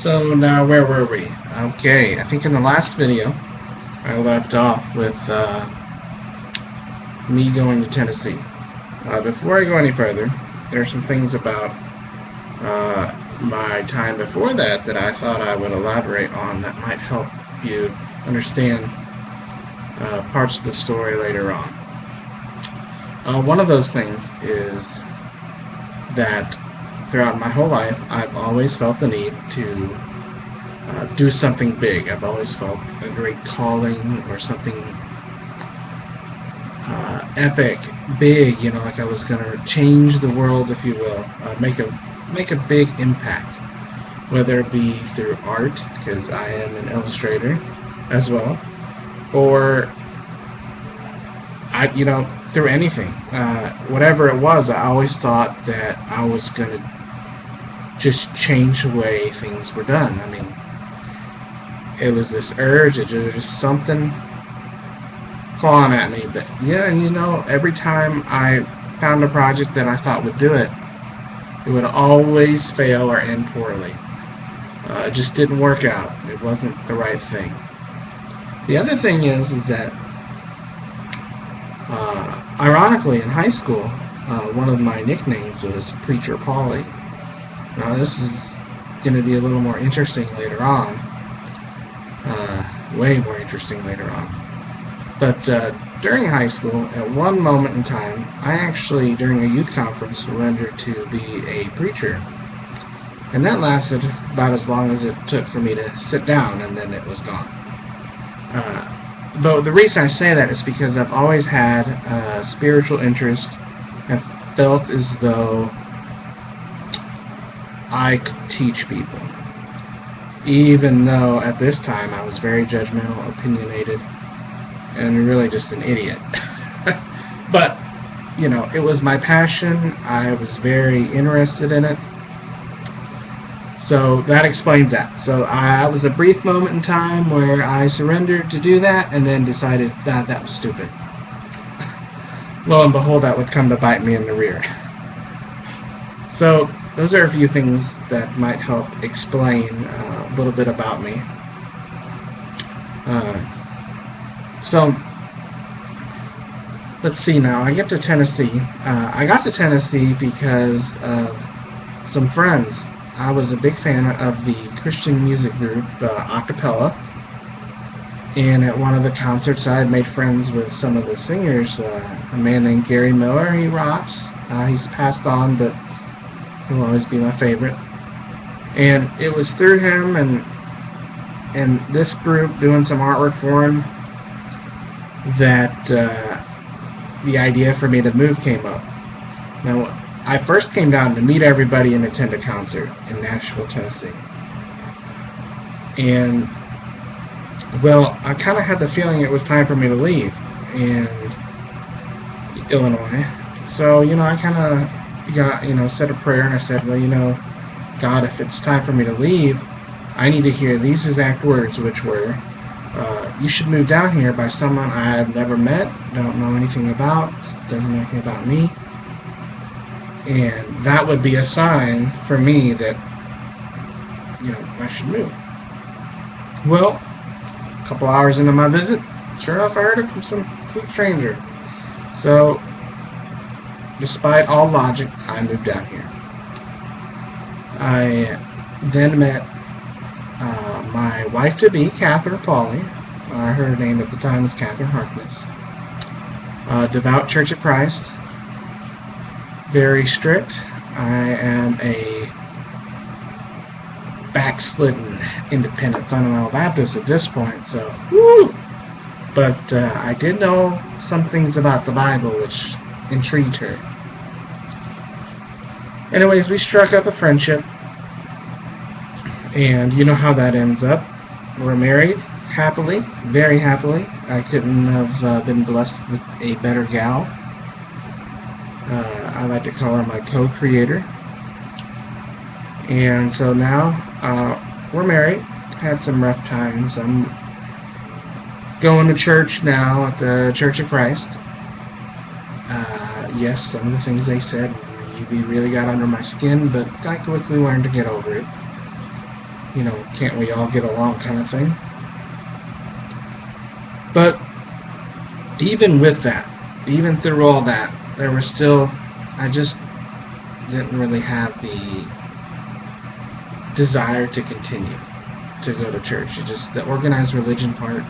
So now where were we? Okay, I think in the last video I left off with me going to Tennessee. Before I go any further, there are some things about my time before that that I thought I would elaborate on that might help you understand parts of the story later on. One of those things is that throughout my whole life I've always felt the need to do something big. I've always felt a great calling or something epic, big, like I was going to change the world, if you will, make a big impact, whether it be through art, because I am an illustrator as well, or through anything, whatever it was. I always thought that I was going to just change the way things were done. I mean, it was this urge, it was just something clawing at me. But yeah, every time I found a project that I thought would do it, it would always fail or end poorly. It just didn't work out. It wasn't the right thing. The other thing is that ironically, in high school, one of my nicknames was Preacher Paulie. Now, this is going to be a little more interesting later on, way more interesting later on. But during high school, at one moment in time, I actually, during a youth conference, surrendered to be a preacher. And that lasted about as long as it took for me to sit down, and then it was gone. But the reason I say that is because I've always had a spiritual interest and felt as though I could teach people. Even though at this time I was very judgmental, opinionated, and really just an idiot. But, it was my passion. I was very interested in it. So that explains that. So I was a brief moment in time where I surrendered to do that and then decided that was stupid. Lo and behold, that would come to bite me in the rear. So those are a few things that might help explain a little bit about me. So let's see now. I get to Tennessee. I got to Tennessee because of some friends. I was a big fan of the Christian music group, Acapella, and at one of the concerts I had made friends with some of the singers. A man named Gary Miller, he rocks. He's passed on, but he'll always be my favorite. And it was through him and this group doing some artwork for him that the idea for me to move came up. Now, I first came down to meet everybody and attend a concert in Nashville, Tennessee. And, well, I kind of had the feeling it was time for me to leave in Illinois. So, I kind of got, said a prayer, and I said, well, God, if it's time for me to leave, I need to hear these exact words, which were, you should move down here by someone I've never met, don't know anything about, doesn't know anything about me. And that would be a sign for me that, I should move. Well, a couple hours into my visit, sure enough, I heard it from some complete stranger. So, despite all logic, I moved down here. I then met my wife-to-be, Catherine Pauly. Her name at the time was Catherine Harkness. Devout Church of Christ. Very strict. I am a backslidden independent fundamental Baptist at this point, so woo! But I did know some things about the Bible which intrigued her. Anyways, we struck up a friendship, and you know how that ends up. We're married happily, very happily. I couldn't have been blessed with a better gal. I like to call her my co-creator. And so now we're married. Had some rough times. I'm going to church now at the Church of Christ. Yes, some of the things they said really got under my skin, but I quickly learned to get over it. can't we all get along kind of thing. But even with that, even through all that, there was still, I just didn't really have the desire to continue to go to church. The organized religion part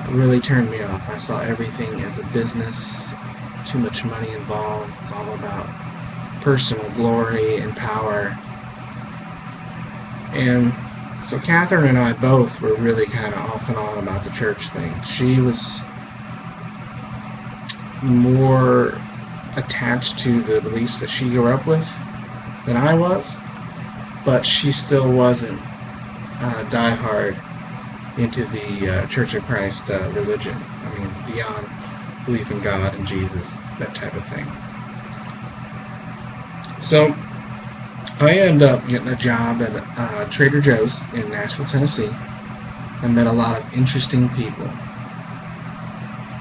really turned me off. I saw everything as a business, too much money involved. It's all about personal glory and power. And so Catherine and I both were really kind of off and on about the church thing. She was more attached to the beliefs that she grew up with than I was, but she still wasn't diehard into the Church of Christ religion. I mean, beyond belief in God and Jesus, that type of thing. So I ended up getting a job at Trader Joe's in Nashville, Tennessee. I met a lot of interesting people,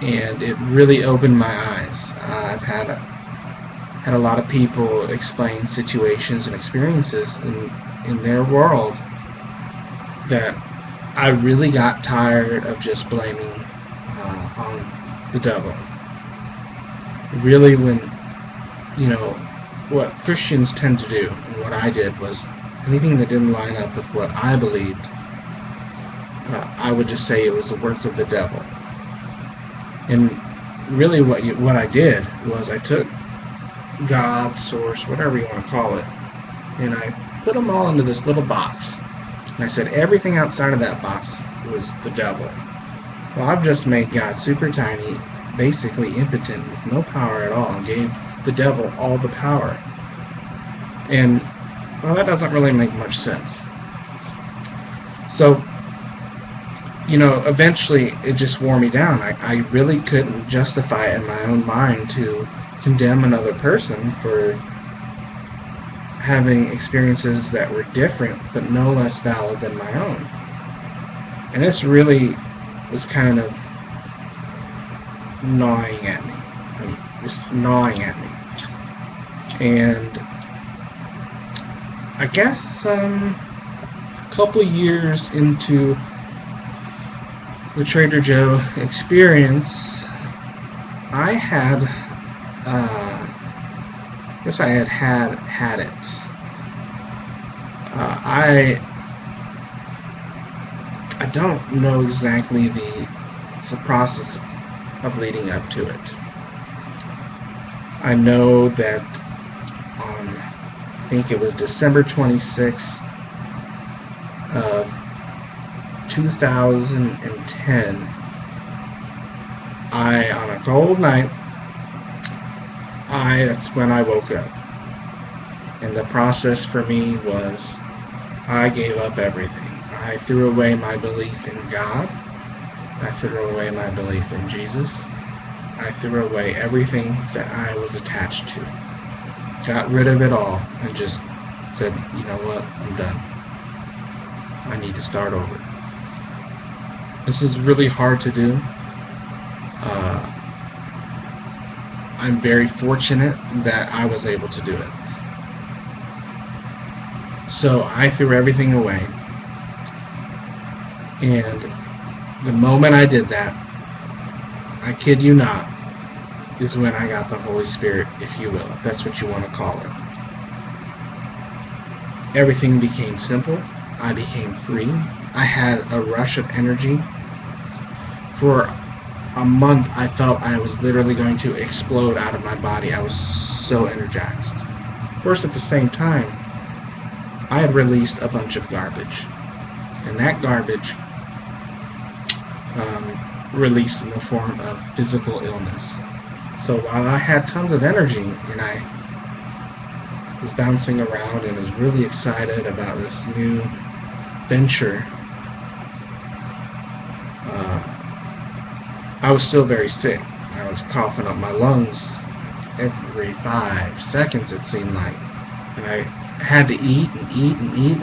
and it really opened my eyes. I've had a lot of people explain situations and experiences in their world that I really got tired of just blaming on the devil. Really, when what Christians tend to do, and what I did, was anything that didn't line up with what I believed, I would just say it was the work of the devil. And really what I did was I took God, source, whatever you want to call it, and I put them all into this little box. And I said everything outside of that box was the devil. Well, I've just made God super tiny, basically impotent, with no power at all, and gave the devil all the power. And, well, that doesn't really make much sense. So, eventually it just wore me down. I really couldn't justify it in my own mind to condemn another person for having experiences that were different but no less valid than my own. And this really was kind of gnawing at me. Just gnawing at me. And I guess a couple years into the Trader Joe experience, I had it. I don't know exactly the process of leading up to it. I know that I think it was December 26th of 2010, on a cold night, that's when I woke up. And the process for me was I gave up everything. I threw away my belief in God. I threw away my belief in Jesus. I threw away everything that I was attached to. Got rid of it all and just said, you know what, I'm done. I need to start over. This is really hard to do. I'm very fortunate that I was able to do it. So I threw everything away. And the moment I did that, I kid you not, is when I got the Holy Spirit, if you will, if that's what you want to call it. Everything became simple. I became free. I had a rush of energy. For a month, I felt I was literally going to explode out of my body. I was so energized. Of course, at the same time, I had released a bunch of garbage. And that garbage released in the form of physical illness. So while I had tons of energy and I was bouncing around and was really excited about this new venture, I was still very sick. I was coughing up my lungs every 5 seconds, it seemed like. And I had to eat and eat and eat.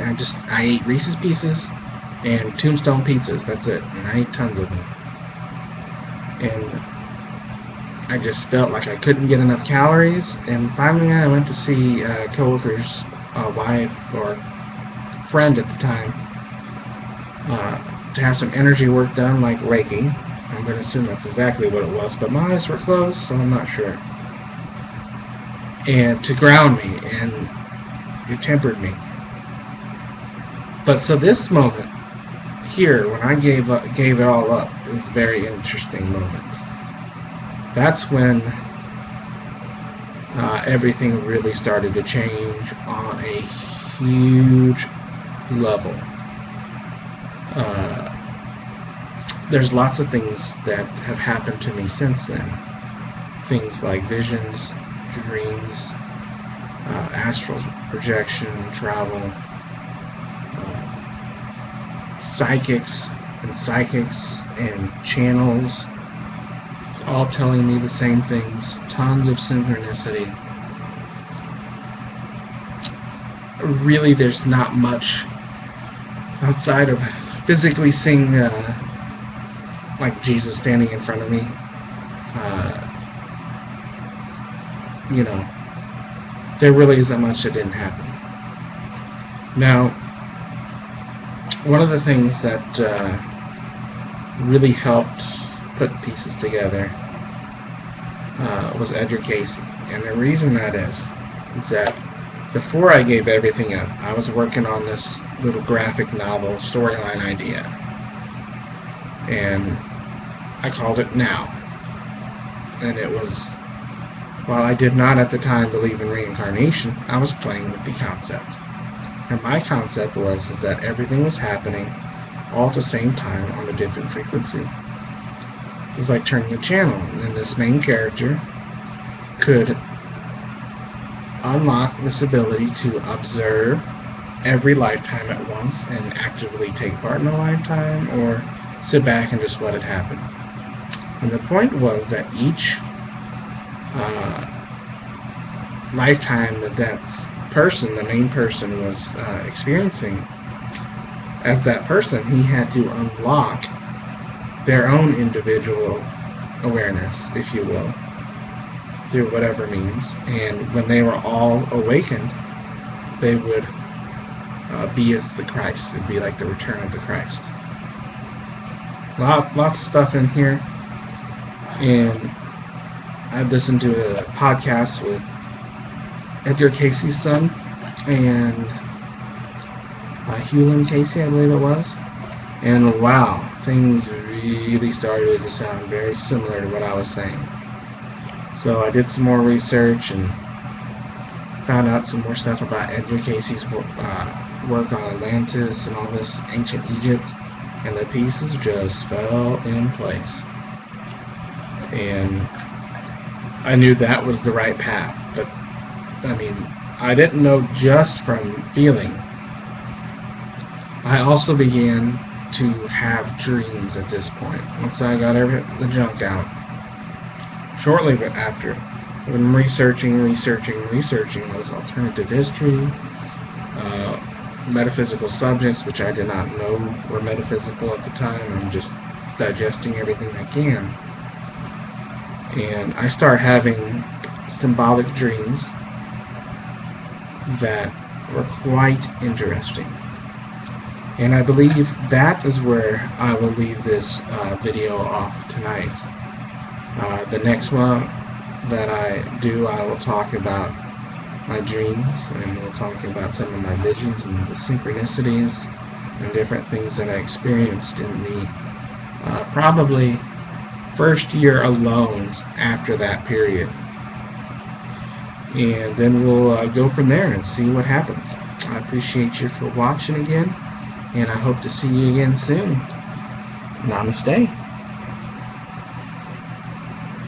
I ate Reese's Pieces and Tombstone pizzas. That's it. And I ate tons of them. And I just felt like I couldn't get enough calories. And finally I went to see a coworker's wife or friend at the time to have some energy work done, like Reiki. I'm going to assume that's exactly what it was, but my eyes were closed, so I'm not sure. And to ground me, and it tempered me. But so this moment here, when I gave it all up, is a very interesting moment. That's when everything really started to change on a huge level. There's lots of things that have happened to me since then. Things like visions, dreams, astral projection, travel, psychics and channels, all telling me the same things. Tons of synchronicity. Really, there's not much outside of physically seeing like Jesus standing in front of me. There really isn't much that didn't happen. Now, one of the things that really helped put pieces together was Edgar Casey. And the reason that is that before I gave everything up, I was working on this little graphic novel storyline idea. And I called it Now. And it was, while I did not at the time believe in reincarnation, I was playing with the concept. And my concept was that everything was happening all at the same time on a different frequency. It was like turning a channel, and this main character could unlock this ability to observe every lifetime at once and actively take part in a lifetime, or sit back and just let it happen. And the point was that each lifetime that person, the main person, was experiencing, as that person, he had to unlock their own individual awareness, if you will, through whatever means. And when they were all awakened, they would be as the Christ. It would be like the return of the Christ. Lots of stuff in here. And I've listened to a podcast with Edgar Casey's son and Hewlin Casey, I believe it was. And wow, things really started to sound very similar to what I was saying. So I did some more research and found out some more stuff about Edgar Casey's work on Atlantis and all this ancient Egypt, and the pieces just fell in place. And I knew that was the right path, but I mean, I didn't know just from feeling. I also began to have dreams at this point. Once I got the junk out, shortly after, when researching was alternative history, metaphysical subjects, which I did not know were metaphysical at the time. I'm just digesting everything I can. And I start having symbolic dreams that were quite interesting. And I believe that is where I will leave this video off tonight. The next one that I do, I will talk about my dreams, and we'll talk about some of my visions and the synchronicities and different things that I experienced in the probably first year alone after that period. And then we'll go from there and see what happens. I appreciate you for watching again, and I hope to see you again soon. Namaste.